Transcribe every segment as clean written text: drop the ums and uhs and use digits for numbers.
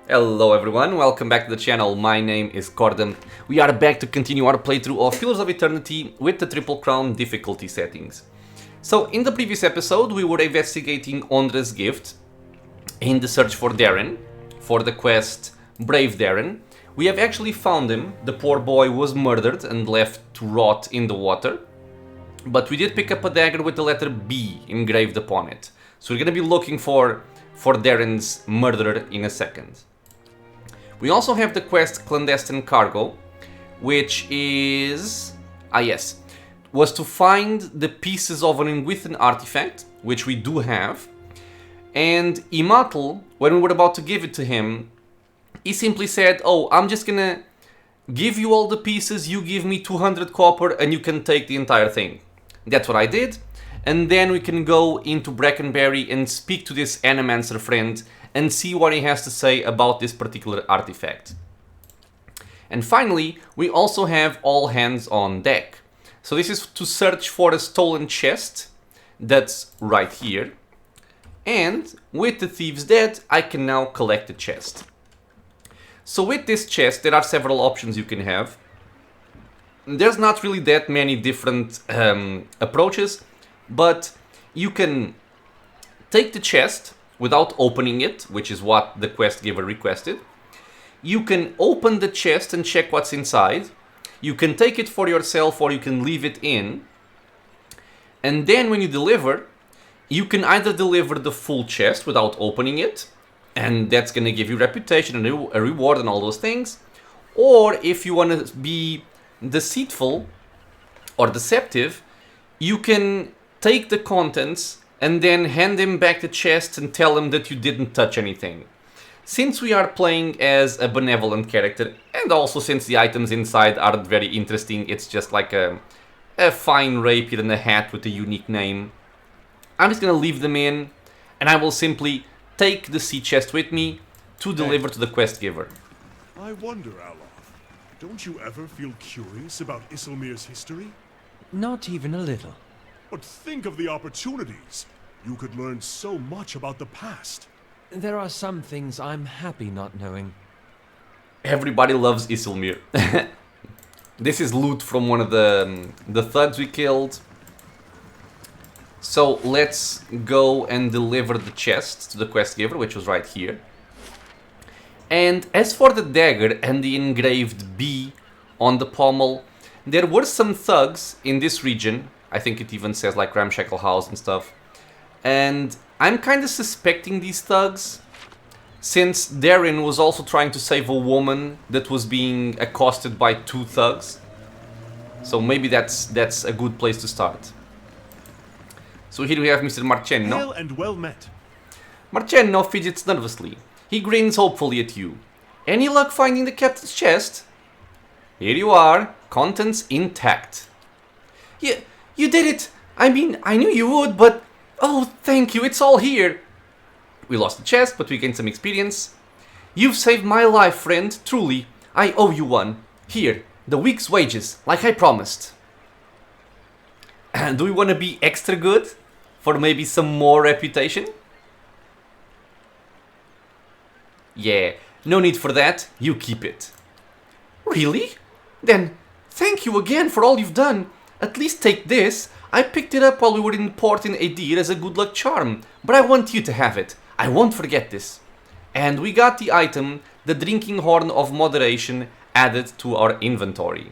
Hello everyone, welcome back to the channel. My name is Gordon. We are back to continue our playthrough of Pillars of Eternity with the Triple Crown difficulty settings. So in the previous episode we were investigating Ondra's gift in the search for Derrin, for the quest Brave Derrin. We have actually found him. The poor boy was murdered and left to rot in the water. But we did pick up a dagger with the letter B engraved upon it. So we're gonna be looking for Derrin's murderer in a second. We also have the quest Clandestine Cargo, which is... was to find the pieces of an Ingwithan artifact, which we do have. And Imatel, when we were about to give it to him, he simply said, oh, I'm just gonna give you all the pieces, you give me 200 copper and you can take the entire thing. That's what I did. And then we can go into Brackenberry and speak to this Animancer friend and see what he has to say about this particular artifact. And finally, we also have all hands on deck. So this is to search for a stolen chest that's right here. And with the thieves dead, I can now collect the chest. So with this chest, there are several options you can have. There's not really that many different approaches, but you can take the chest without opening it, which is what the quest giver requested. You can open the chest and check what's inside. You can take it for yourself or you can leave it in. And then when you deliver, you can either deliver the full chest without opening it, and that's going to give you reputation and a reward and all those things. Or if you want to be deceitful or deceptive, you can take the contents and then hand him back the chest and tell him that you didn't touch anything. Since we are playing as a benevolent character, and also since the items inside aren't very interesting, it's just like a fine rapier and a hat with a unique name, I'm just gonna leave them in, and I will simply take the sea chest with me to deliver to the quest giver. I wonder, Alof, don't you ever feel curious about Isilmir's history? Not even a little. But think of the opportunities. You could learn so much about the past. There are some things I'm happy not knowing. Everybody loves Isilmir. This is loot from one of the thugs we killed. So let's go and deliver the chest to the quest giver, which was right here. And as for the dagger and the engraved B on the pommel, there were some thugs in this region. I think it even says like Ramshackle House and stuff. And I'm kind of suspecting these thugs, since Derrin was also trying to save a woman that was being accosted by two thugs. So maybe that's a good place to start. So here we have Mr. Marcenno. Hail and well met. Marcenno fidgets nervously. He grins hopefully at you. Any luck finding the captain's chest? Here you are, contents intact. Yeah, you did it! I mean, I knew you would, but... Oh, thank you, it's all here! We lost the chest, but we gained some experience. You've saved my life, friend, truly. I owe you one. Here, the week's wages, like I promised. Do we want to be extra good? For maybe some more reputation? Yeah, no need for that, you keep it. Really? Then, thank you again for all you've done. At least take this. I picked it up while we were in port in Adir as a good luck charm, but I want you to have it. I won't forget this. And we got the item, the Drinking Horn of Moderation, added to our inventory.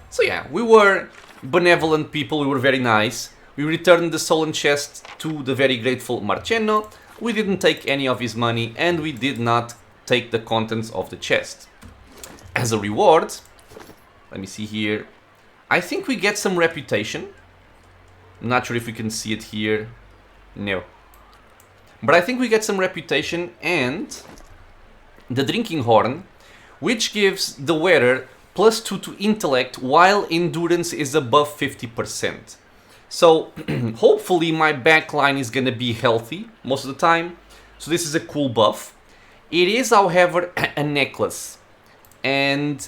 So yeah, we were benevolent people, we were very nice. We returned the stolen chest to the very grateful Marcenno. We didn't take any of his money, and we did not take the contents of the chest. As a reward, let me see here, I think we get some reputation. I'm not sure if we can see it here. No. But I think we get some reputation and the Drinking Horn, which gives the wearer +2 to intellect while endurance is above 50%. So hopefully my backline is gonna be healthy most of the time. So this is a cool buff. It is, however, a necklace. And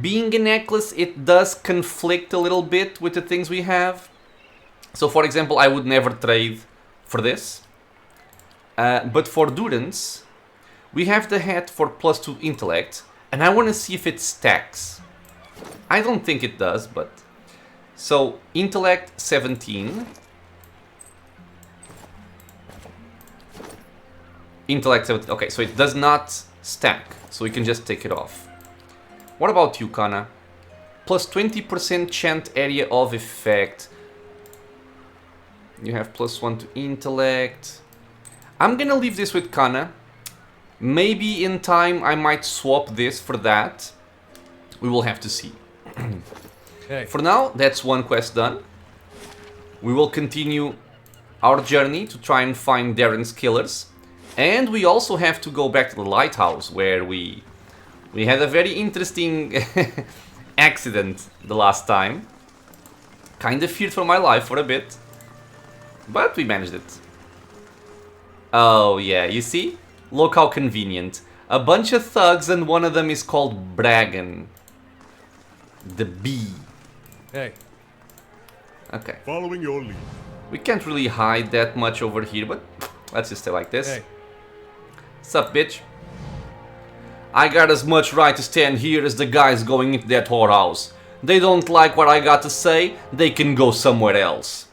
being a necklace, it does conflict a little bit with the things we have. So for example, I would never trade for this. But for Durance, We have the hat for +2 intellect, and I want to see if it stacks. I don't think it does, but... So, intellect 17. Intellect 17. Okay, so it does not stack, so we can just take it off. What about you, Kana? Plus 20% chant area of effect. You have +1 to intellect. I'm gonna leave this with Kana. Maybe in time I might swap this for that. We will have to see. Hey. For now, that's one quest done. We will continue our journey to try and find Derrin's killers. And we also have to go back to the Lighthouse, where we had a very interesting accident the last time. Kinda feared for my life for a bit. But we managed it. Oh yeah, you see? Look how convenient. A bunch of thugs and one of them is called Bragan. The B. Hey. Okay. Following your lead. We can't really hide that much over here, but let's just stay like this. Hey. Sup, bitch? I got as much right to stand here as the guys going into that whorehouse. They don't like what I got to say, they can go somewhere else.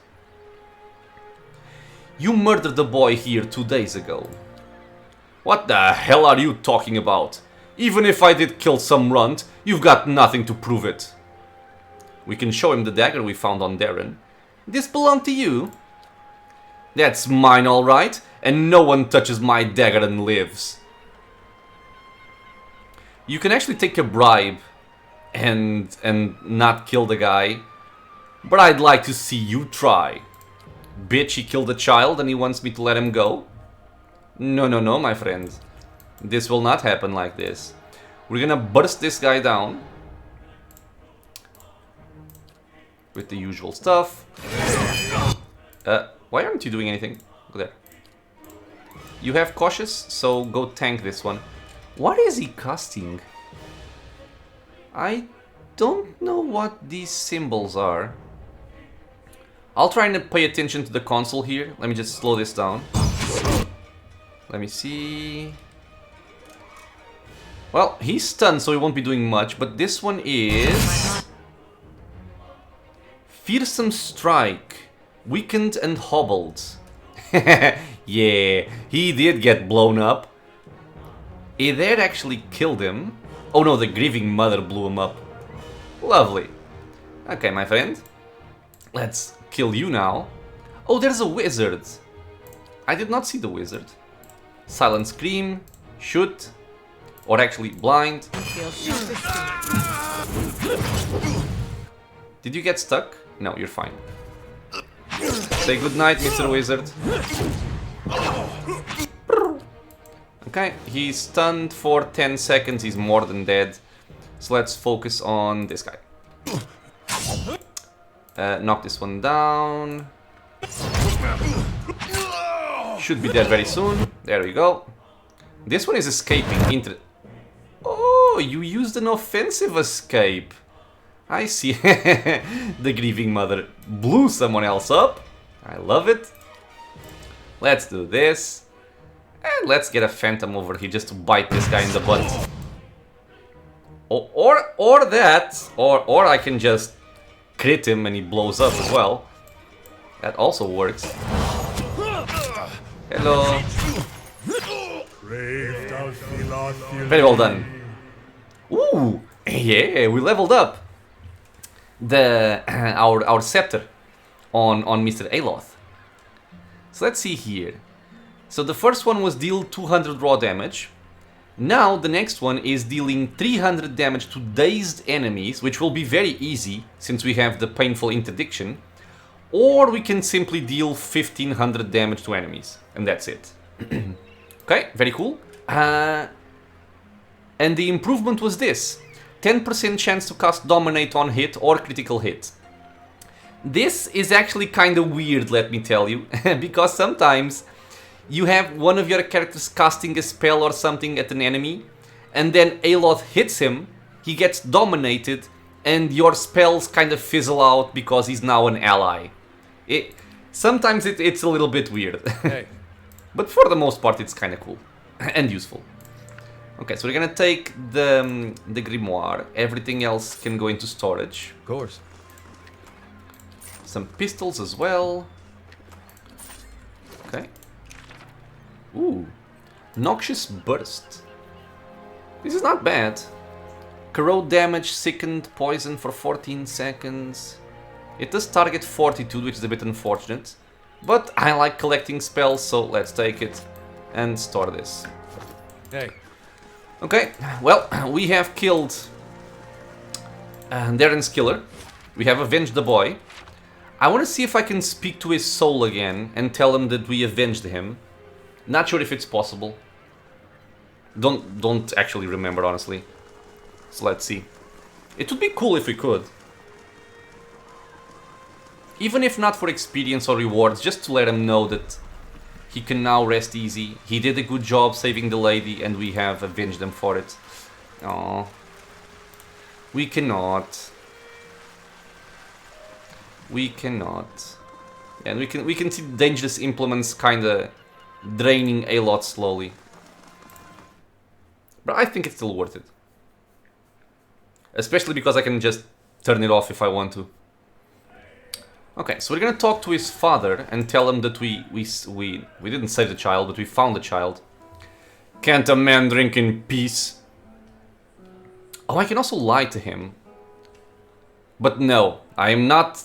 You murdered the boy here 2 days ago. What the hell are you talking about? Even if I did kill some runt, you've got nothing to prove it. We can show him the dagger we found on Derrin. This belonged to you? That's mine, alright, and no one touches my dagger and lives. You can actually take a bribe and not kill the guy, but I'd like to see you try. Bitch, he killed a child and he wants me to let him go? No, no, no, my friend. This will not happen like this. We're gonna burst this guy down with the usual stuff. Why aren't you doing anything? Go there. You have cautious, so go tank this one. What is he casting? I don't know what these symbols are. I'll try and pay attention to the console here. Let me just slow this down. Let me see. Well, he's stunned, so he won't be doing much, but this one is... Fearsome Strike. Weakened and hobbled. Yeah, he did get blown up. That actually killed him. Oh no, the grieving mother blew him up. Lovely. Okay, my friend. Let's kill you now. Oh, there's a wizard. I did not see the wizard. Silent Scream. Shoot. Or actually blind. Did you get stuck? No, you're fine. Say goodnight, Mr. Wizard. Okay, he's stunned for 10 seconds, he's more than dead. So let's focus on this guy. Knock this one down. Should be dead very soon. There we go. This one is escaping. Oh, you used an offensive escape. I see. The grieving mother blew someone else up. I love it. Let's do this. And let's get a phantom over here just to bite this guy in the butt. Or that. Or I can just crit him and he blows up as well. That also works. Hello. Very well done. Ooh, yeah, we leveled up the our scepter on Mr. Aloth. So let's see here. So the first one was deal 200 raw damage. Now the next one is dealing 300 damage to dazed enemies, which will be very easy since we have the painful interdiction. Or we can simply deal 1500 damage to enemies, and that's it. Okay, very cool. And the improvement was this. 10% chance to cast Dominate on hit or critical hit. This is actually kind of weird, let me tell you, because sometimes you have one of your characters casting a spell or something at an enemy, and then Aloth hits him, he gets dominated, and your spells kind of fizzle out because he's now an ally. Sometimes it's a little bit weird. Hey. But for the most part it's kind of cool and useful. Okay, so we're gonna take the grimoire. Everything else can go into storage. Of course. Some pistols as well. Okay. Ooh. Noxious Burst. This is not bad. Corrode damage, sickened, poison for 14 seconds. It does target fortitude, which is a bit unfortunate. But I like collecting spells, so let's take it and store this. Hey. Okay, well, we have killed Derrin's killer. We have avenged the boy. I want to see if I can speak to his soul again and tell him that we avenged him. Not sure if it's possible. Don't actually remember, honestly. So let's see. It would be cool if we could. Even if not for experience or rewards, just to let him know that he can now rest easy. He did a good job saving the lady and we have avenged them for it. Aww. We cannot. We cannot. And we can see dangerous implements kinda draining a lot slowly. But I think it's still worth it. Especially because I can just turn it off if I want to. Okay, so we're gonna talk to his father and tell him that we didn't save the child, but we found the child. Can't a man drink in peace? Oh, I can also lie to him. But no, I am not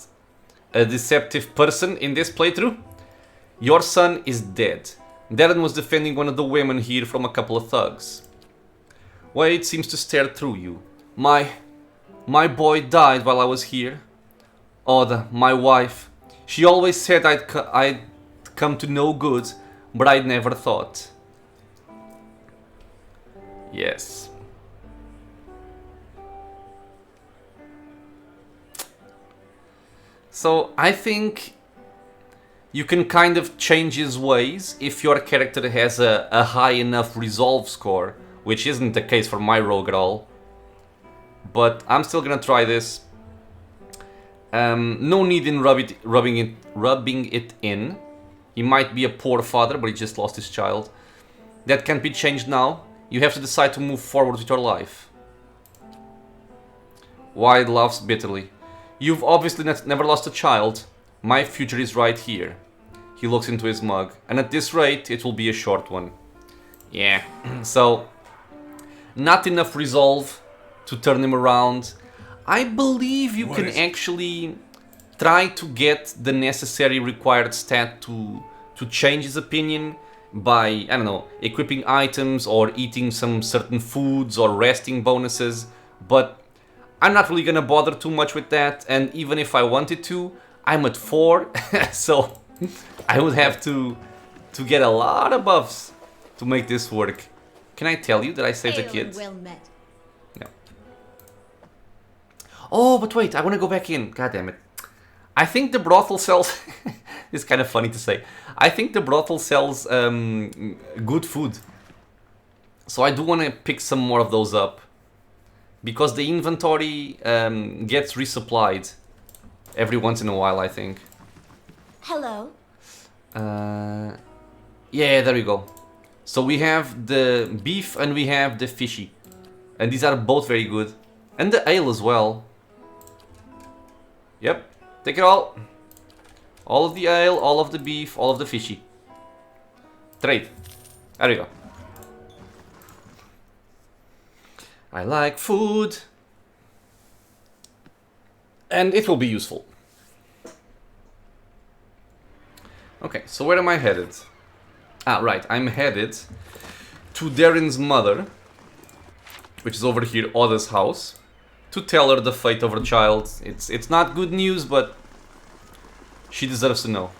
a deceptive person in this playthrough. Your son is dead. Derrin was defending one of the women here from a couple of thugs. Wade seems to stare through you. My boy died while I was here. Oda, my wife. She always said I'd come to no good, but I never thought. Yes. So I think you can kind of change his ways if your character has a high enough resolve score, which isn't the case for my rogue at all. But I'm still gonna try this. No need in rubbing it in. He might be a poor father, but he just lost his child. That can't be changed now. You have to decide to move forward with your life. Wide laughs bitterly. You've obviously never lost a child. My future is right here. He looks into his mug. And at this rate, it will be a short one. Yeah, so... not enough resolve to turn him around. I believe you can actually try to get the necessary required stat to change his opinion by, I don't know, equipping items or eating some certain foods or resting bonuses, but I'm not really gonna bother too much with that, and even if I wanted to, I'm at 4, so I would have to get a lot of buffs to make this work. Can I tell you that I saved a kid? Well met. No. Oh, but wait, I want to go back in. God damn it. I think the brothel sells... It's kind of funny to say. I think the brothel sells good food. So I do want to pick some more of those up. Because the inventory gets resupplied every once in a while, I think. Hello. Yeah, there we go. So we have the beef and we have the fishy. And these are both very good. And the ale as well. Yep, take it all. All of the ale, all of the beef, all of the fishy. Trade. There we go. I like food. And it will be useful. Okay, so where am I headed? Ah, right, I'm headed to Derrin's mother, which is over here, Oda's house, to tell her the fate of her child. It's not good news, but she deserves to know.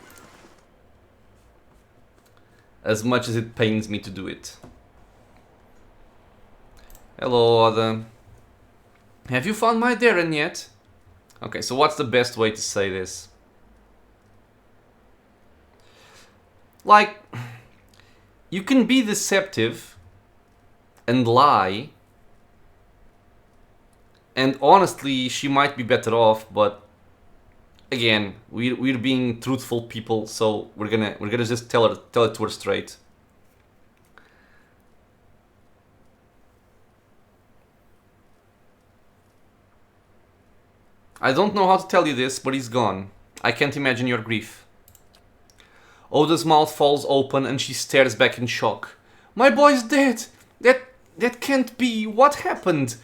As much as it pains me to do it. Hello, Oda. Have you found my Derrin yet? Okay, so what's the best way to say this? Like... you can be deceptive and lie, and honestly, she might be better off. But again, we're being truthful people, so we're gonna just tell it to her straight. I don't know how to tell you this, but he's gone. I can't imagine your grief. Oda's mouth falls open and she stares back in shock. My boy's dead! That can't be! What happened?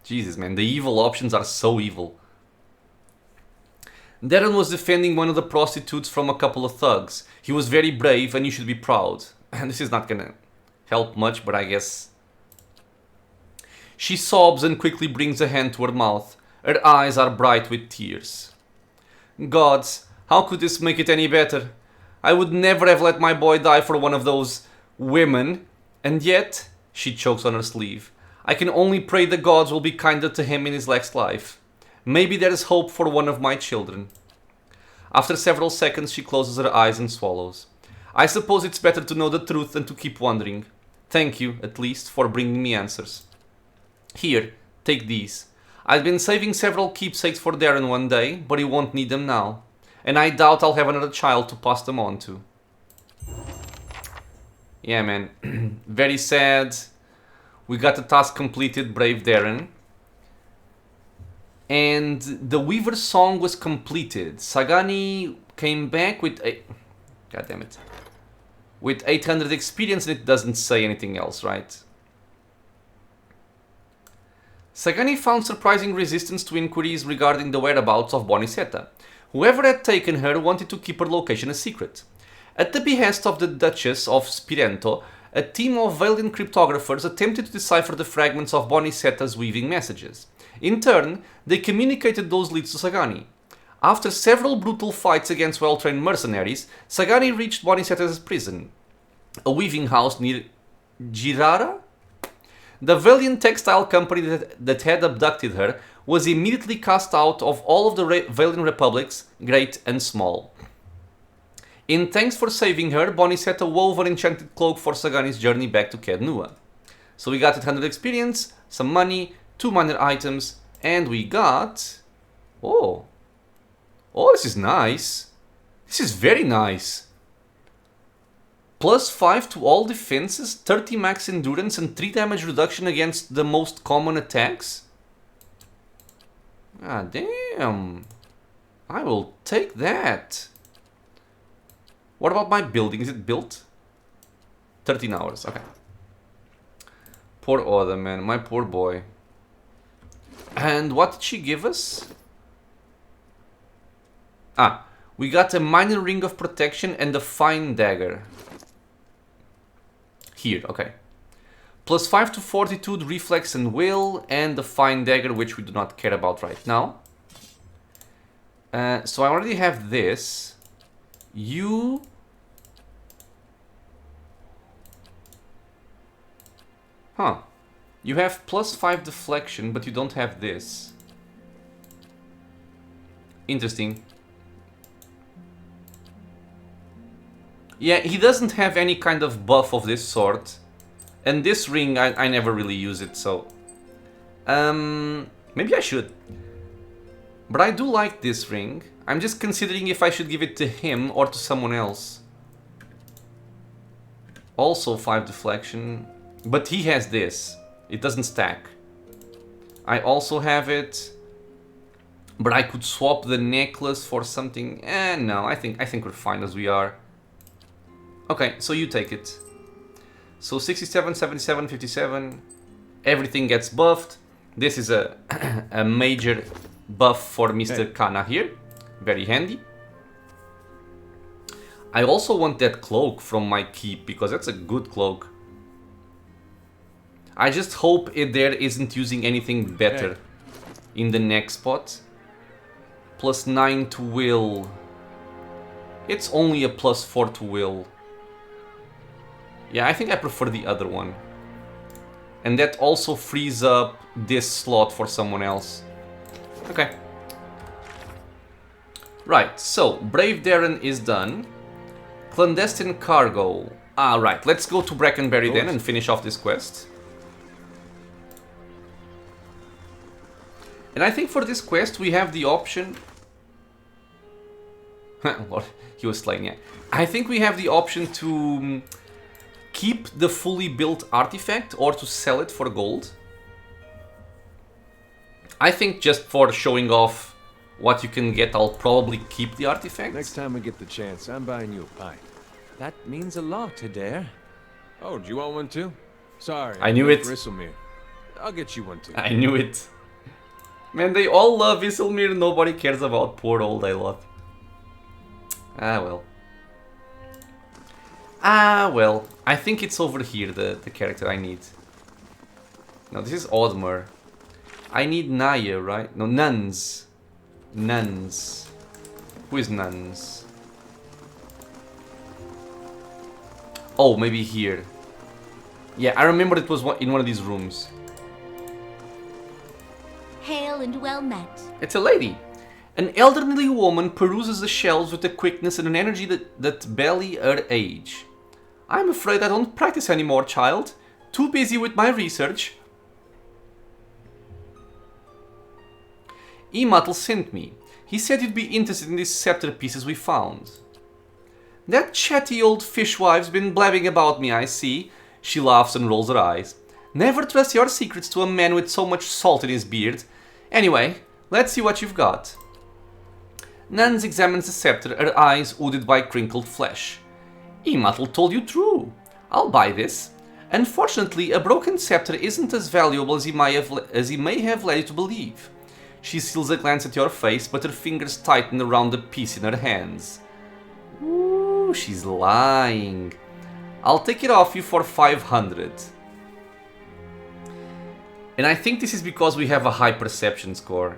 Jesus, man, the evil options are so evil. Derrin was defending one of the prostitutes from a couple of thugs. He was very brave and you should be proud. And this is not gonna help much, but I guess... She sobs and quickly brings a hand to her mouth. Her eyes are bright with tears. Gods, how could this make it any better? I would never have let my boy die for one of those women. And yet, she chokes on her sleeve. I can only pray the gods will be kinder to him in his next life. Maybe there is hope for one of my children. After several seconds, she closes her eyes and swallows. I suppose it's better to know the truth than to keep wondering. Thank you, at least, for bringing me answers. Here, take these. I've been saving several keepsakes for Derrin one day, but he won't need them now. And I doubt I'll have another child to pass them on to. Yeah, man. Very sad. We got the task completed, brave Derrin. And the Weaver song was completed. Sagani came back with God damn it. With 800 experience, and it doesn't say anything else, right? Sagani found surprising resistance to inquiries regarding the whereabouts of Boniseta. Whoever had taken her wanted to keep her location a secret. At the behest of the Duchess of Spirento, a team of Valiant cryptographers attempted to decipher the fragments of Boniseta's weaving messages. In turn, they communicated those leads to Sagani. After several brutal fights against well-trained mercenaries, Sagani reached Boniseta's prison, a weaving house near Girara. The Valiant textile company that had abducted her was immediately cast out of all of the Valiant republics, great and small. In thanks for saving her, Boniseta wove an enchanted cloak for Sagani's journey back to Kednua. So we got 800 experience, some money, 2 minor items, and we got... Oh, this is nice. This is very nice. Plus 5 to all defenses, 30 max endurance and 3 damage reduction against the most common attacks? Ah, damn. I will take that. What about my building? Is it built? 13 hours, okay. Poor Oda, man. My poor boy. And what did she give us? Ah, we got a minor ring of protection and a fine dagger. Here, okay. Plus 5 to fortitude, reflex and will, and the fine dagger, which we do not care about right now. So I already have this. You... Huh. You have plus 5 deflection, but you don't have this. Interesting. Yeah, he doesn't have any kind of buff of this sort. And this ring, I never really use it, so... maybe I should. But I do like this ring. I'm just considering if I should give it to him or to someone else. Also 5 deflection. But he has this. It doesn't stack. I also have it. But I could swap the necklace for something. No, I think we're fine as we are. Okay, so you take it. So 67, 77, 57. Everything gets buffed. This is a major buff for Mr. Kana here. Very handy. I also want that cloak from my keep, because that's a good cloak. I just hope there isn't using anything better in the next spot. Plus 9 to will. It's only a plus 4 to will. Yeah, I think I prefer the other one. And that also frees up this slot for someone else. Okay. Right, so Brave Derrin is done. Clandestine cargo. Right, let's go to Brackenberry then and finish off this quest. And I think for this quest we have the option... Lord, he was slaying, yeah. I think we have the option to keep the fully built artifact or to sell it for gold. I think just for showing off what you can get, I'll probably keep the artifact. Next time we get the chance, I'm buying you a pint. That means a lot to Dare. Oh, do you want one too? Sorry, I knew it. Isselmere. I'll get you one too. I knew it. Man, they all love Isselmere, nobody cares about poor old Aloth. Ah well. Ah well. I think it's over here, the character I need. No, this is Oddmer. I need Naya, right? No, Nuns. Nuns. Who is Nuns? Oh, maybe here. Yeah, I remember it was in one of these rooms. Hail and well met. It's a lady. An elderly woman peruses the shelves with a quickness and an energy that belly her age. I'm afraid I don't practice anymore, child. Too busy with my research. Imatl sent me. He said you'd be interested in these scepter pieces we found. That chatty old fishwife's been blabbing about me, I see. She laughs and rolls her eyes. Never trust your secrets to a man with so much salt in his beard. Anyway, let's see what you've got. Nuns examines the scepter, her eyes hooded by crinkled flesh. Imatl told you true. I'll buy this. Unfortunately, a broken scepter isn't as valuable as he may have led you to believe. She steals a glance at your face, but her fingers tighten around the piece in her hands. Ooh, she's lying. I'll take it off you for 500. And I think this is because we have a high perception score.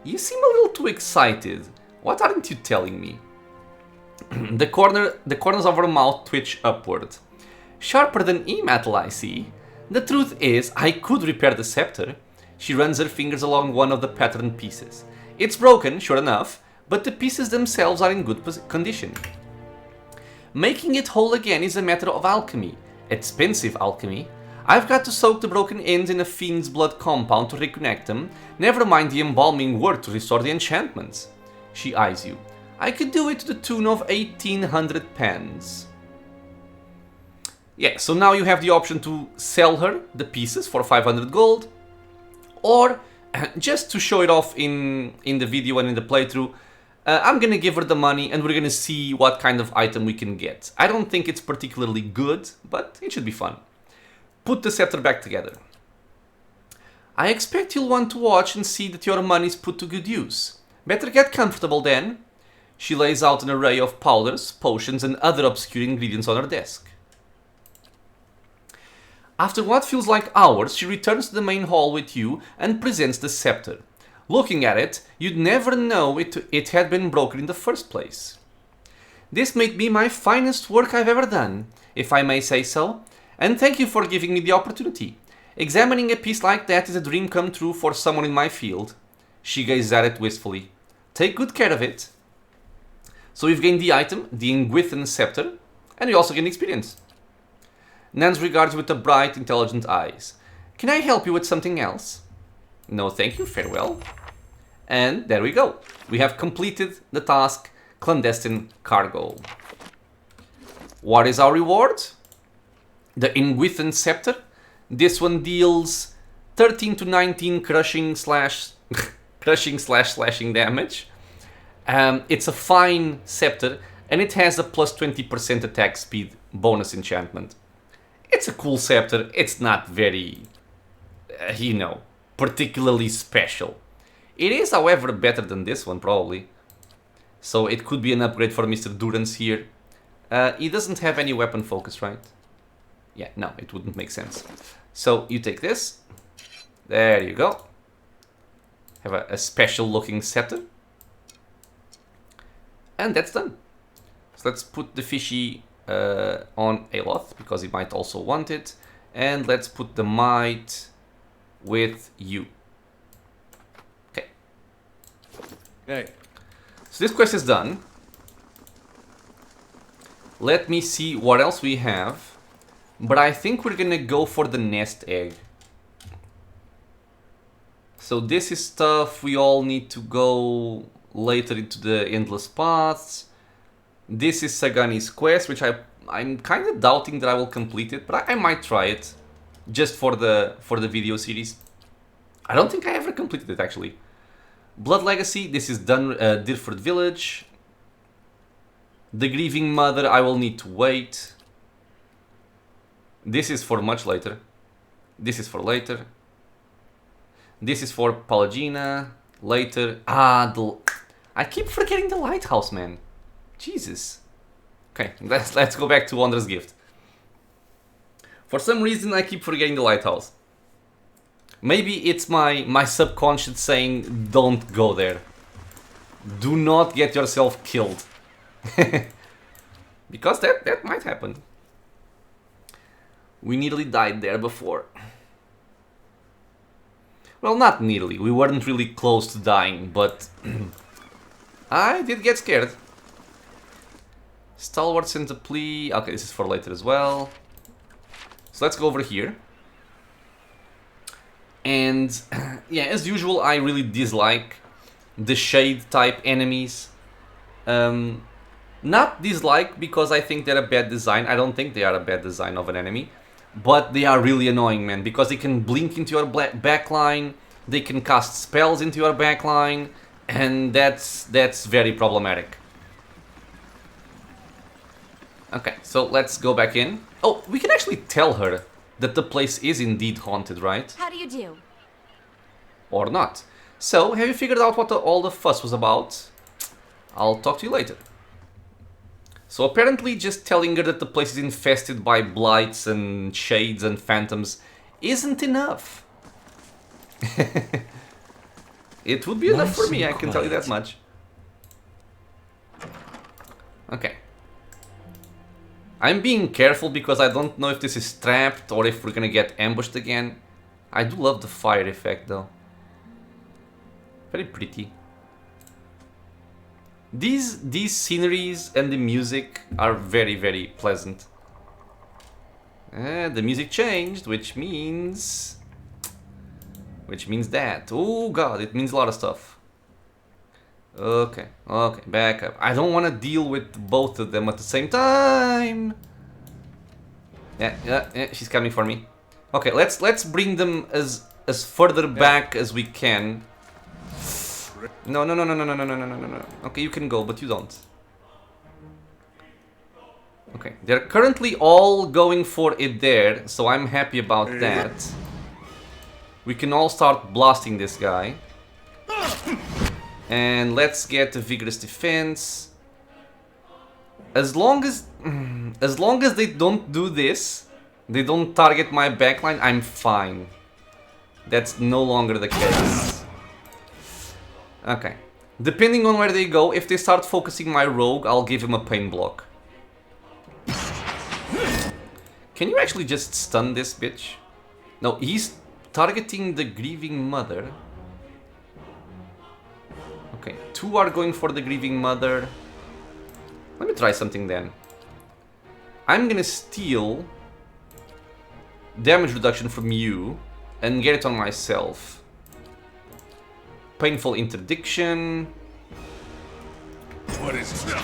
You seem a little too excited. What aren't you telling me? The corners of her mouth twitch upward. Sharper than Imatl, I see. The truth is, I could repair the scepter. She runs her fingers along one of the patterned pieces. It's broken, sure enough, but the pieces themselves are in good condition. Making it whole again is a matter of alchemy. Expensive alchemy. I've got to soak the broken ends in a fiend's blood compound to reconnect them, never mind the embalming work to restore the enchantments. She eyes you. I could do it to the tune of 1800 pence. Yeah, so now you have the option to sell her the pieces for 500 gold, or just to show it off in the video and in the playthrough, I'm gonna give her the money and we're gonna see what kind of item we can get. I don't think it's particularly good, but it should be fun. Put the scepter back together. I expect you'll want to watch and see that your money's put to good use. Better get comfortable then. She lays out an array of powders, potions and other obscure ingredients on her desk. After what feels like hours, she returns to the main hall with you and presents the scepter. Looking at it, you'd never know it had been broken in the first place. This may be my finest work I've ever done, if I may say so, and thank you for giving me the opportunity. Examining a piece like that is a dream come true for someone in my field. She gazes at it wistfully. Take good care of it. So we've gained the item, the Ingwithan Scepter, and we also gained experience. Nans regards you with the bright, intelligent eyes. Can I help you with something else? No, thank you, farewell. And there we go. We have completed the task, Clandestine Cargo. What is our reward? The Ingwithan Scepter. This one deals 13 to 19 crushing slash slashing damage. It's a fine scepter, and it has a plus 20% attack speed bonus enchantment. It's a cool scepter. It's not very, particularly special. It is, however, better than this one, probably. So it could be an upgrade for Mr. Durance here. He doesn't have any weapon focus, right? Yeah, no, it wouldn't make sense. So you take this. There you go. Have a special looking scepter. And that's done. So let's put the fishy on Aloth, because he might also want it. And let's put the might with you. Okay. Hey. So this quest is done. Let me see what else we have. But I think we're gonna go for the nest egg. So this is stuff we all need to go later into the endless paths. This is Sagani's quest, which I'm kind of doubting that I will complete it, but I might try it just for the video series. I don't think I ever completed it actually. Blood Legacy, this is done. Dirford Village. The Grieving Mother, I will need to wait. This is for much later. This is for later. This is for Palagina. Later. I keep forgetting the Lighthouse, man. Jesus. Okay, let's go back to Wondrous Gift. For some reason, I keep forgetting the Lighthouse. Maybe it's my subconscious saying, don't go there. Do not get yourself killed. Because that might happen. We nearly died there before. Well, not nearly. We weren't really close to dying, but I did get scared. Stalwart sent a plea. Okay, this is for later as well. So let's go over here. And yeah, as usual, I really dislike the shade type enemies. Not dislike because I think they're a bad design. I don't think they are a bad design of an enemy. But they are really annoying, man, because they can blink into your backline, they can cast spells into your backline, and that's very problematic. Okay, so let's go back in. Oh, we can actually tell her that the place is indeed haunted, right? How do you do? Or not. So, have you figured out what all the fuss was about? I'll talk to you later. So apparently just telling her that the place is infested by blights and shades and phantoms isn't enough. It would be enough for me, I can tell you that much. Okay. I'm being careful because I don't know if this is trapped or if we're gonna get ambushed again. I do love the fire effect though. Very pretty. These sceneries and the music are very, very pleasant. The music changed, which means that. Oh god, it means a lot of stuff. Okay, back up. I don't want to deal with both of them at the same time. Yeah, she's coming for me. Okay, let's bring them as further back as we can. No. Okay, you can go, but you don't. Okay, they're currently all going for it there, so I'm happy about that. We can all start blasting this guy. And let's get a vigorous defense. As long as they don't do this, they don't target my backline, I'm fine. That's no longer the case. Okay. Depending on where they go, if they start focusing my rogue, I'll give him a pain block. Can you actually just stun this bitch? No, he's targeting the Grieving Mother. Okay, 2 are going for the Grieving Mother. Let me try something then. I'm gonna steal damage reduction from you and get it on myself. Painful Interdiction. What is it now?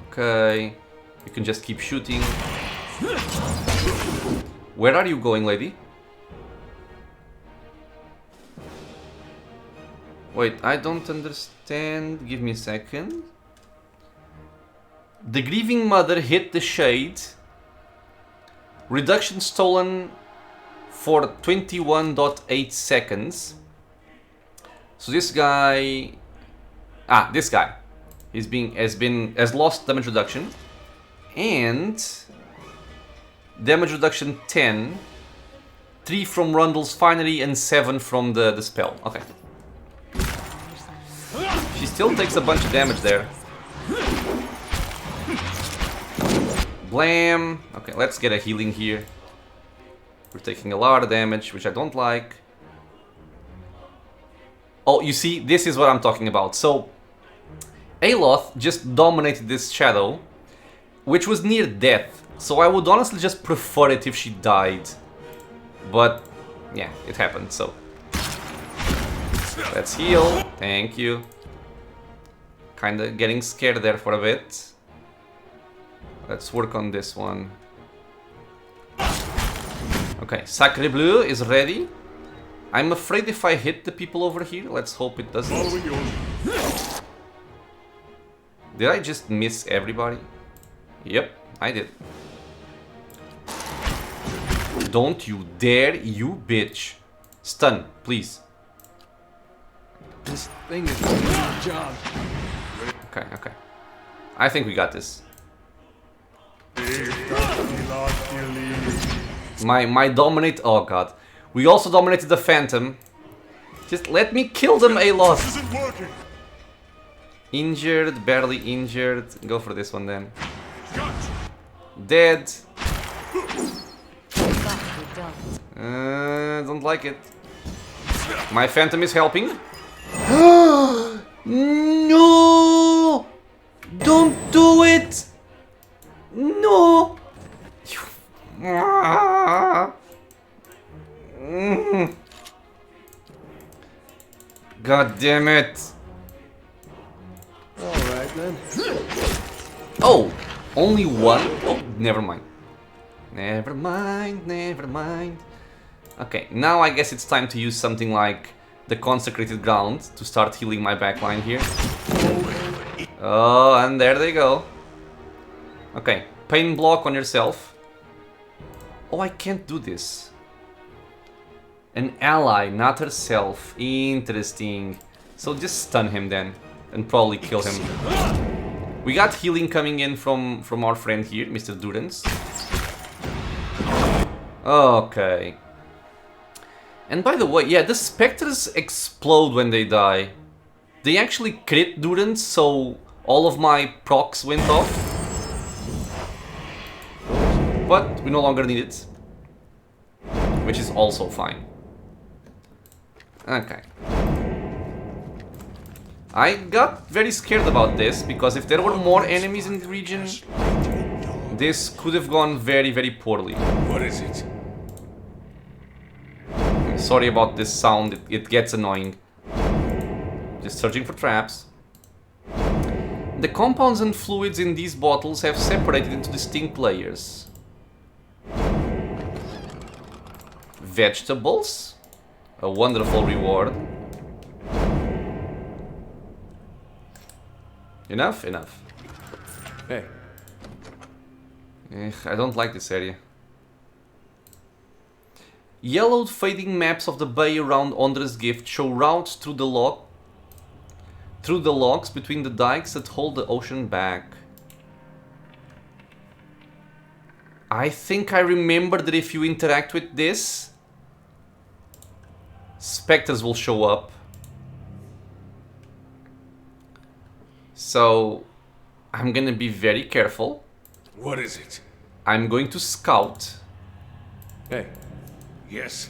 Okay, you can just keep shooting. Where are you going, lady? Wait, I don't understand. Give me a second. The Grieving Mother hit the shade. Reduction stolen for 21.8 seconds. So this guy... this guy has lost damage reduction. And... damage reduction 10. 3 from Rundle's Finery and 7 from the spell. Okay. She still takes a bunch of damage there. Blam! Okay, let's get a healing here. We're taking a lot of damage, which I don't like. Oh, you see, this is what I'm talking about. So, Aloth just dominated this shadow, which was near death. So I would honestly just prefer it if she died. But, yeah, it happened, so. Let's heal. Thank you. Kinda getting scared there for a bit. Let's work on this one. Okay, Sacre Bleu is ready. I'm afraid if I hit the people over here, let's hope it doesn't. Following your lead. Did I just miss everybody? Yep, I did. Don't you dare, you bitch. Stun, please. This thing is doing its job. Okay, okay. I think we got this. My dominate. Oh god. We also dominated the Phantom. Just let me kill them, Aloth. This isn't working. Injured, barely injured. Go for this one then. Gotcha. Dead. Nicely done. Don't like it. My Phantom is helping. No! Don't do it! No! God damn it! Alright then. Oh! Only one? Oh, never mind. Never mind, never mind. Okay, now I guess it's time to use something like the Consecrated Ground to start healing my backline here. Oh, and there they go. Okay, pain block on yourself. Oh, I can't do this. An ally, not herself. Interesting. So just stun him then, and probably kill him. We got healing coming in from our friend here, Mr. Durance. Okay. And by the way, yeah, the specters explode when they die. They actually crit Durance, so all of my procs went off. But we no longer need it. Which is also fine. Okay. I got very scared about this, because if there were more enemies in the region, this could have gone very, very poorly. What is it? Sorry about this sound, it gets annoying. Just searching for traps. The compounds and fluids in these bottles have separated into distinct layers. Vegetables? A wonderful reward. Enough? Enough. Hey, I don't like this area. Yellowed fading maps of the bay around Ondra's gift show routes through the locks between the dikes that hold the ocean back. I think I remember that if you interact with this, specters will show up. So I'm gonna be very careful. what is it? I'm going to scout. Hey. Yes.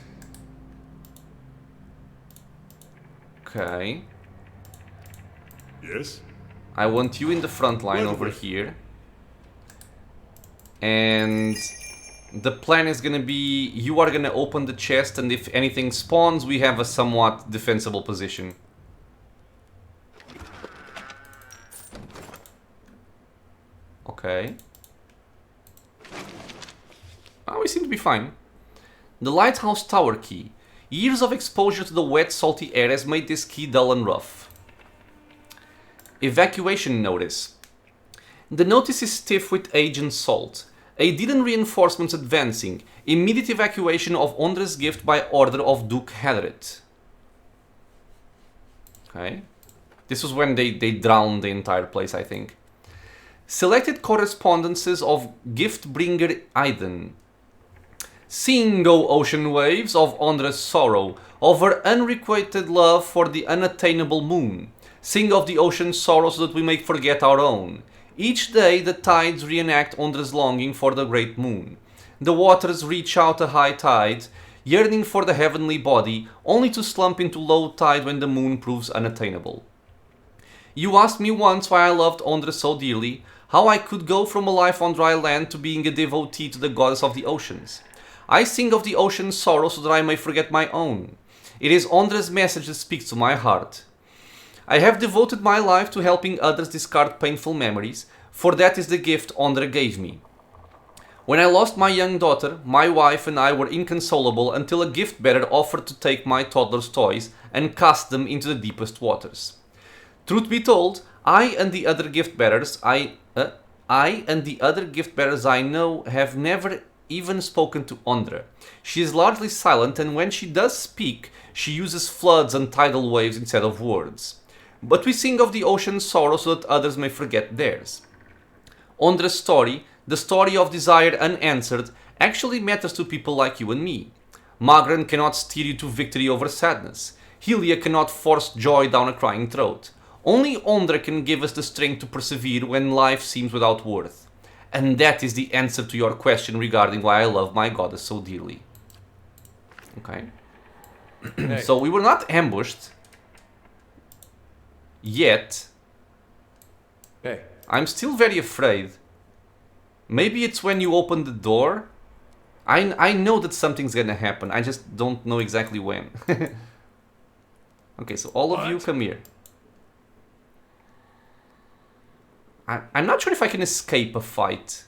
Okay. Yes? I want you in the front line over here. And the plan is gonna be, you are gonna open the chest, and if anything spawns, we have a somewhat defensible position. Okay. Oh, we seem to be fine. The Lighthouse Tower key. Years of exposure to the wet, salty air has made this key dull and rough. Evacuation notice. The notice is stiff with age and salt. Aedidan reinforcements advancing. Immediate evacuation of Ondra's gift by order of Duke Hadrit. Okay. This was when they drowned the entire place, I think. Selected correspondences of Gift-bringer Aiden. Seeing go ocean waves of Ondra's sorrow, of her unrequited love for the unattainable moon. Sing of the ocean's sorrow so that we may forget our own. Each day the tides reenact Ondra's longing for the great moon. The waters reach out a high tide, yearning for the heavenly body, only to slump into low tide when the moon proves unattainable. You asked me once why I loved Ondra so dearly, how I could go from a life on dry land to being a devotee to the goddess of the oceans. I sing of the ocean's sorrow so that I may forget my own. It is Ondra's message that speaks to my heart. I have devoted my life to helping others discard painful memories, for that is the gift Ondra gave me. When I lost my young daughter, my wife and I were inconsolable until a gift-bearer offered to take my toddler's toys and cast them into the deepest waters. Truth be told, I and the other gift-bearers I know have never even spoken to Ondra. She is largely silent, and when she does speak, she uses floods and tidal waves instead of words. But we sing of the ocean's sorrow so that others may forget theirs. Ondra's story, the story of desire unanswered, actually matters to people like you and me. Magran cannot steer you to victory over sadness. Helia cannot force joy down a crying throat. Only Ondra can give us the strength to persevere when life seems without worth. And that is the answer to your question regarding why I love my goddess so dearly. Okay. Hey. So we were not ambushed. Yet. Hey. I'm still very afraid. Maybe it's when you open the door. I know that something's gonna happen. I just don't know exactly when. Okay, so all of you come here. I'm not sure if I can escape a fight.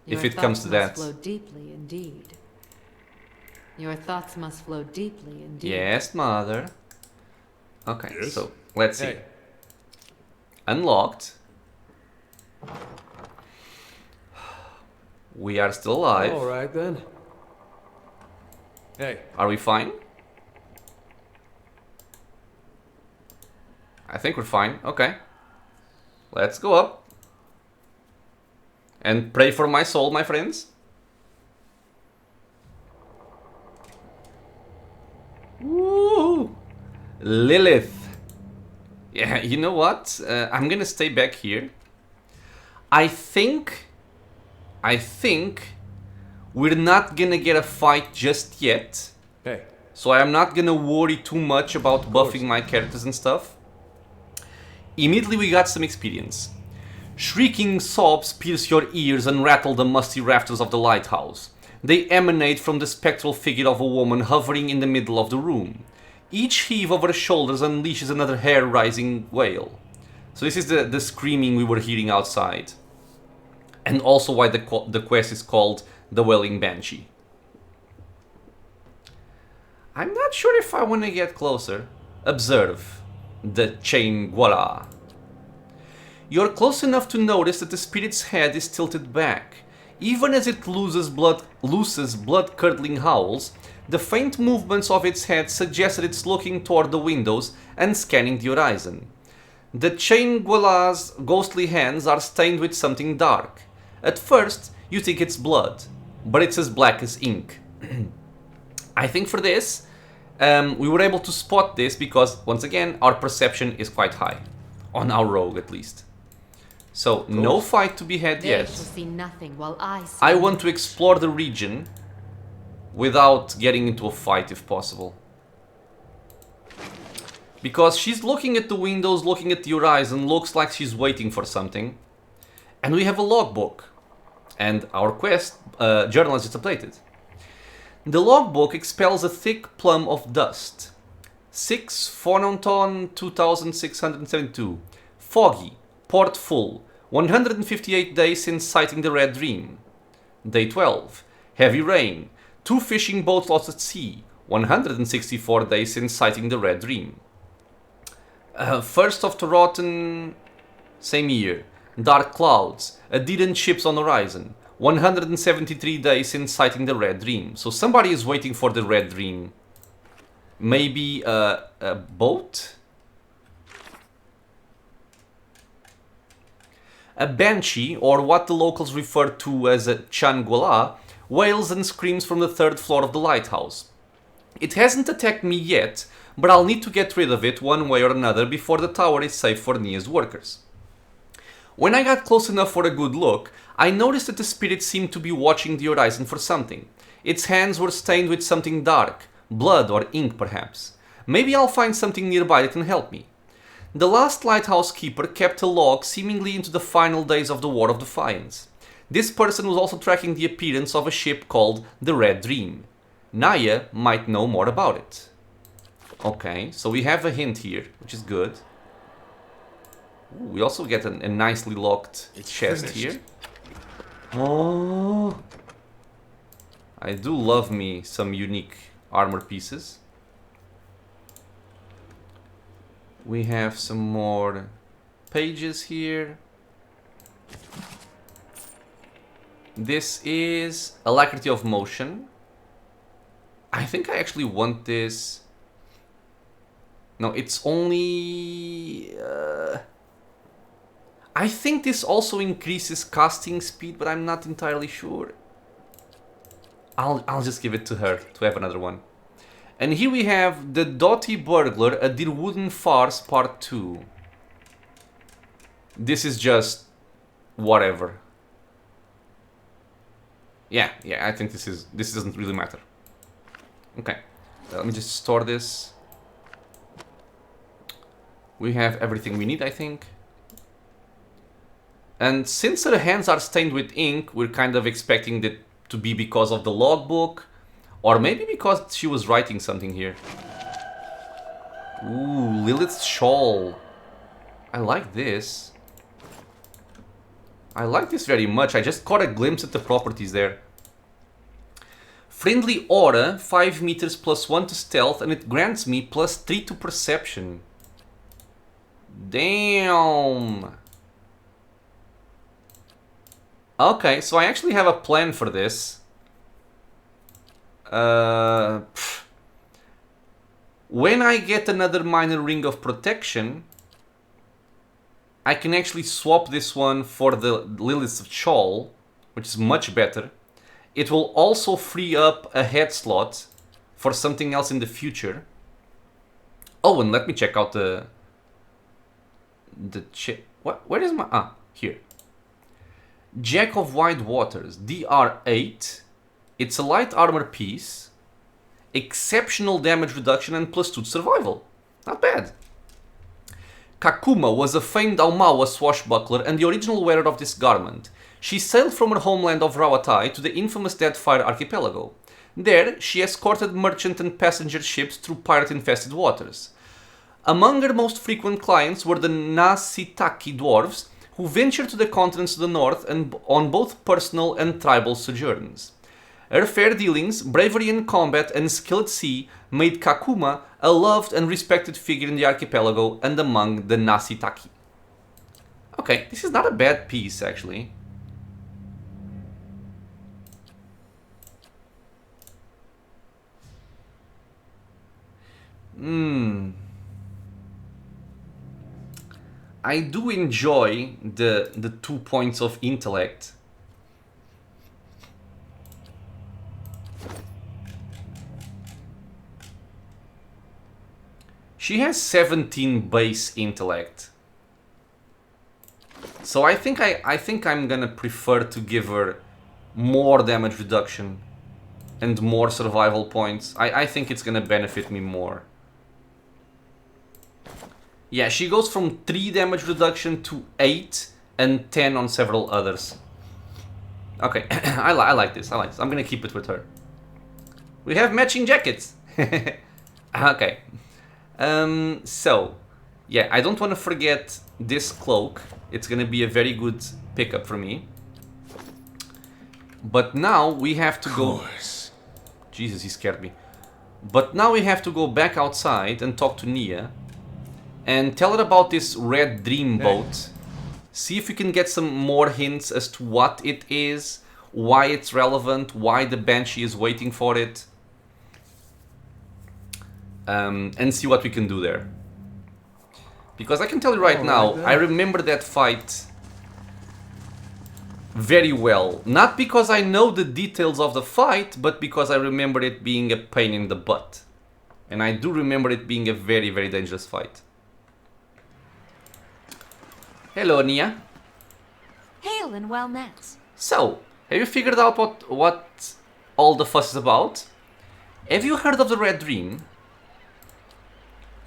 If it comes to that. Your thoughts must flow deeply indeed. Your thoughts must flow deeply indeed. Yes, mother. Okay, Yes? so let's see. Hey. Unlocked. We are still alive. All right then. Hey. Are we fine? I think we're fine. Okay. Let's go up. And pray for my soul, my friends. Woo! Lilith. Yeah, you know what? I'm gonna stay back here. I think we're not gonna get a fight just yet. Hey. So I'm not gonna worry too much about buffing my characters and stuff. Immediately we got some experience. Shrieking sobs pierce your ears and rattle the musty rafters of the lighthouse. They emanate from the spectral figure of a woman hovering in the middle of the room. Each heave of her shoulders unleashes another hair-rising wail. So this is the screaming we were hearing outside. And also why the quest is called the Wailing Banshee. I'm not sure if I want to get closer. Observe the chain Guara. You're close enough to notice that the spirit's head is tilted back. Even as it looses blood-curdling howls, the faint movements of its head suggest that it's looking toward the windows and scanning the horizon. The chain Guala's ghostly hands are stained with something dark. At first, you think it's blood, but it's as black as ink. I think for this, we were able to spot this because, once again, our perception is quite high. On our rogue, at least. So, no fight to be had They yet. shall see nothing while I see. I want to explore the region without getting into a fight if possible. Because she's looking at the windows, looking at the horizon, looks like she's waiting for something. And we have a logbook. And our quest journal is just updated. The logbook expels a thick plum of dust. 6 Phononton 2672. Foggy. Port full. 158 days since sighting the Red Dream. Day 12. Heavy rain. 2 fishing boats lost at sea. 164 days since sighting the Red Dream. 1st of Tarotan. Same year. Dark clouds. A deadened ships on horizon. 173 days since sighting the Red Dream. So somebody is waiting for the Red Dream. Maybe a boat? A banshee, or what the locals refer to as a changuala, wails and screams from the 3rd floor of the lighthouse. It hasn't attacked me yet, but I'll need to get rid of it one way or another before the tower is safe for Nia's workers. When I got close enough for a good look, I noticed that the spirit seemed to be watching the horizon for something. Its hands were stained with something dark, blood or ink perhaps. Maybe I'll find something nearby that can help me. The last lighthouse keeper kept a log seemingly into the final days of the War of Defiance. This person was also tracking the appearance of a ship called the Red Dream. Naya might know more about it. Okay, so we have a hint here, which is good. Ooh, we also get a nicely locked chest here. Oh, I do love me some unique armor pieces. We have some more pages here. This is alacrity of motion. I think I actually want this. No, it's only... I think this also increases casting speed, but I'm not entirely sure. I'll just give it to her to have another one. And here we have the Doughty Burglar, a Dear Wooden Farce Part 2. This is just whatever. Yeah, I think this doesn't really matter. Okay, let me just store this. We have everything we need, I think. And since her hands are stained with ink, we're kind of expecting that to be because of the logbook, or maybe because she was writing something here. Ooh, Lilith's shawl. I like this. I like this very much. I just caught a glimpse at the properties there. Friendly aura, 5 meters plus 1 to stealth, and it grants me plus 3 to perception. Damn. Okay, so I actually have a plan for this. When I get another minor ring of protection, I can actually swap this one for the Lilith's Shawl, which is much better. It will also free up a head slot for something else in the future. Oh, and let me check out the what? Where is my... Ah, here. Jack of Wide Waters, DR8. It's a light armor piece. Exceptional damage reduction and plus 2 to survival. Not bad. Kakuma was a famed Aumaua swashbuckler and the original wearer of this garment. She sailed from her homeland of Rawatai to the infamous Deadfire Archipelago. There, she escorted merchant and passenger ships through pirate-infested waters. Among her most frequent clients were the Nasitaki dwarves, who ventured to the continents to the north and on both personal and tribal sojourns. Her fair dealings, bravery in combat, and skill at sea made Kakuma a loved and respected figure in the archipelago and among the Nasitaki. Okay, this is not a bad piece, actually. I do enjoy the 2 points of intellect. She has 17 base intellect. So I think I'm gonna prefer to give her more damage reduction and more survival points. I think it's gonna benefit me more. Yeah, she goes from 3 damage reduction to 8 and 10 on several others. Okay, I like this. I'm gonna keep it with her. We have matching jackets. Okay. So, yeah, I don't want to forget this cloak. It's gonna be a very good pickup for me. But now we have to go... Jesus, he scared me. But now we have to go back outside and talk to Nia. And tell her about this red dream boat. See if we can get some more hints as to what it is, why it's relevant, why the Banshee is waiting for it. And see what we can do there. Because I can tell you right now, I remember that fight very well. Not because I know the details of the fight, but because I remember it being a pain in the butt. And I do remember it being a very, very dangerous fight. Hello, Nia. Hail and well met. So, have you figured out what all the fuss is about? Have you heard of the Red Dream?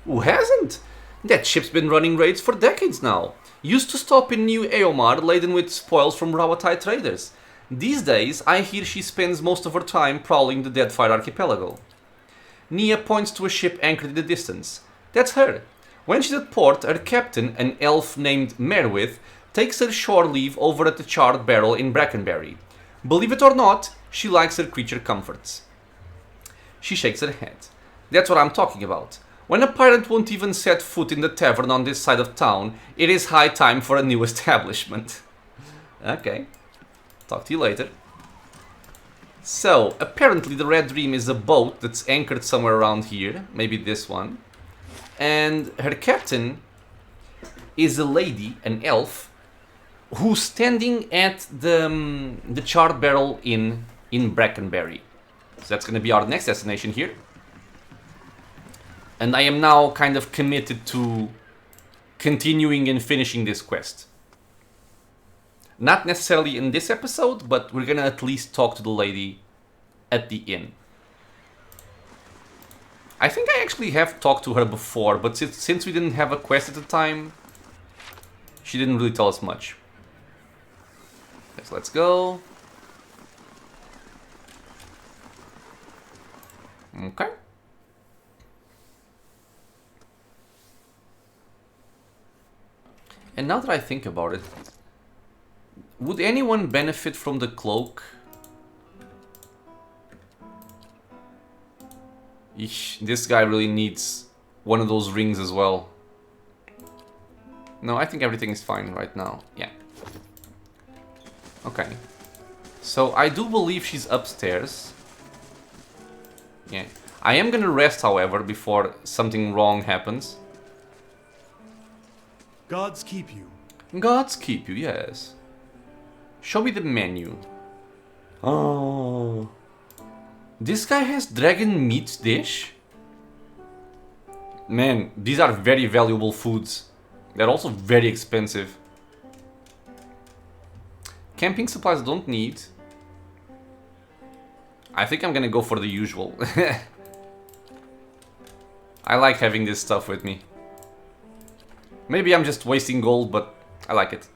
Who hasn't? That ship's been running raids for decades now. Used to stop in New Eomar laden with spoils from Rawatai traders. These days, I hear she spends most of her time prowling the Deadfire Archipelago. Nia points to a ship anchored in the distance. That's her. When she's at port, her captain, an elf named Merwith, takes her shore leave over at the charred barrel in Brackenbury. Believe it or not, she likes her creature comforts. She shakes her head. That's what I'm talking about. When a pirate won't even set foot in the tavern on this side of town, it is high time for a new establishment. Okay. Talk to you later. So, apparently the Red Dream is a boat that's anchored somewhere around here. Maybe this one. And her captain is a lady, an elf, who's standing at the charred barrel in Brackenbury. So that's going to be our next destination here. And I am now kind of committed to continuing and finishing this quest. Not necessarily in this episode, but we're going to at least talk to the lady at the inn. I think I actually have talked to her before, but since we didn't have a quest at the time, she didn't really tell us much. Okay, so let's go. Okay. And now that I think about it, would anyone benefit from the cloak? Eesh, this guy really needs one of those rings as well. No, I think everything is fine right now. Yeah. Okay. So I do believe she's upstairs. Yeah. I am gonna rest, however, before something wrong happens. Gods keep you. Gods keep you, yes. Show me the menu. Oh. This guy has dragon meat dish? Man, these are very valuable foods. They're also very expensive. Camping supplies I don't need. I think I'm gonna go for the usual. I like having this stuff with me. Maybe I'm just wasting gold, but I like it.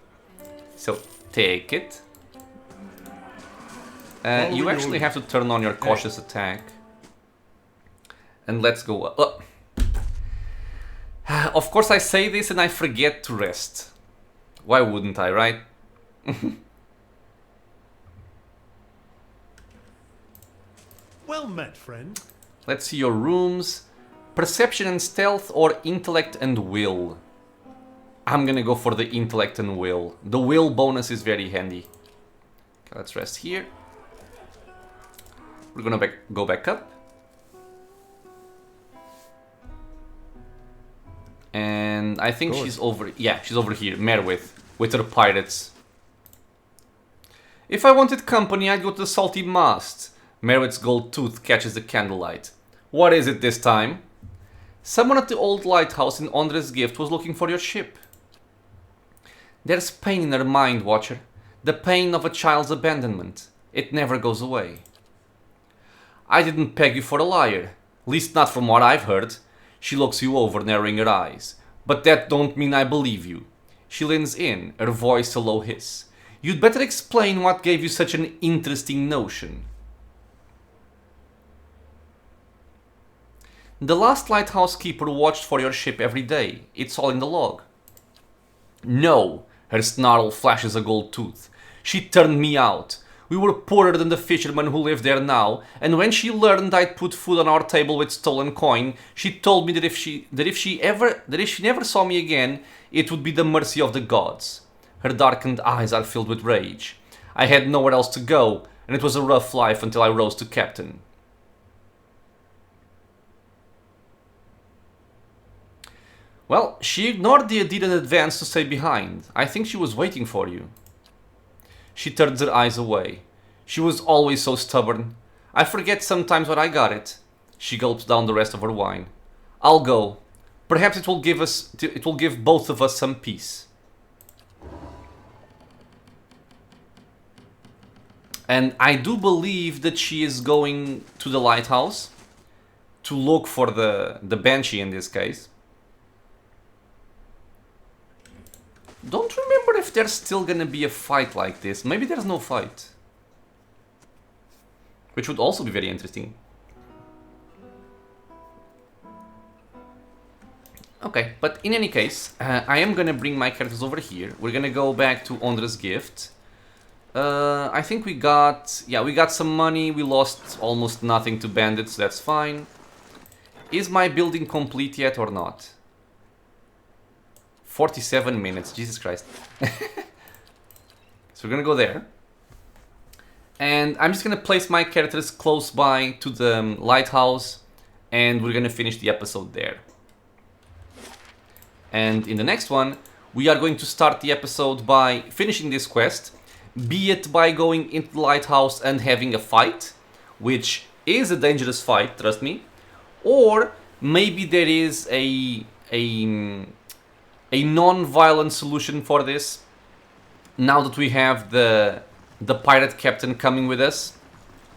So, take it. You actually have to turn on your cautious attack. And let's go up. Of course I say this and I forget to rest. Why wouldn't I, right? Well met, friend. Let's see your rooms. Perception and stealth or intellect and will. I'm gonna go for the intellect and will. The will bonus is very handy. Okay, let's rest here. We're gonna go back up. And I think she's over... Yeah, she's over here. Merwith. With her pirates. If I wanted company, I'd go to the Salty Mast. Merwith's gold tooth catches the candlelight. What is it this time? Someone at the old lighthouse in Ondra's Gift was looking for your ship. There's pain in her mind, Watcher. The pain of a child's abandonment. It never goes away. I didn't peg you for a liar. Least not from what I've heard. She looks you over, narrowing her eyes. But that don't mean I believe you. She leans in, her voice a low hiss. You'd better explain what gave you such an interesting notion. The last lighthouse keeper watched for your ship every day. It's all in the log. No, her snarl flashes a gold tooth. She turned me out. We were poorer than the fishermen who live there now, and when she learned I'd put food on our table with stolen coin, she told me that if she never saw me again, it would be the mercy of the gods. Her darkened eyes are filled with rage. I had nowhere else to go, and it was a rough life until I rose to captain. Well, she ignored the deed in advance to stay behind. I think she was waiting for you. She turns her eyes away. She was always so stubborn. I forget sometimes what I got it. She gulps down the rest of her wine. I'll go. Perhaps it will give both of us some peace. And I do believe that she is going to the lighthouse to look for the Banshee in this case. Don't remember if there's still gonna be a fight like this. Maybe there's no fight. Which would also be very interesting. Okay, but in any case, I am gonna bring my characters over here. We're gonna go back to Ondra's gift. I think we got some money. We lost almost nothing to bandits, so that's fine. Is my building complete yet or not? 47 minutes, Jesus Christ. So we're gonna go there. And I'm just gonna place my characters close by to the lighthouse, and we're gonna finish the episode there. And in the next one, we are going to start the episode by finishing this quest, be it by going into the lighthouse and having a fight, which is a dangerous fight, trust me, or maybe there is a non-violent solution for this, now that we have the pirate captain coming with us.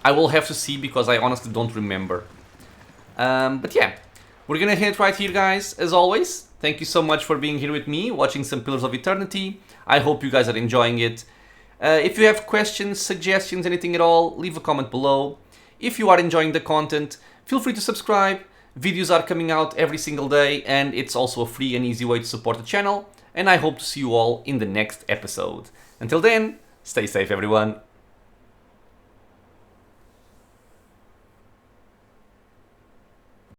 I will have to see, because I honestly don't remember. But yeah, we're gonna hit right here, guys, as always. Thank you so much for being here with me, watching some Pillars of Eternity. I hope you guys are enjoying it. If you have questions, suggestions, anything at all, leave a comment below. If you are enjoying the content, feel free to subscribe. Videos are coming out every single day, and it's also a free and easy way to support the channel. And I hope to see you all in the next episode. Until then, stay safe, everyone.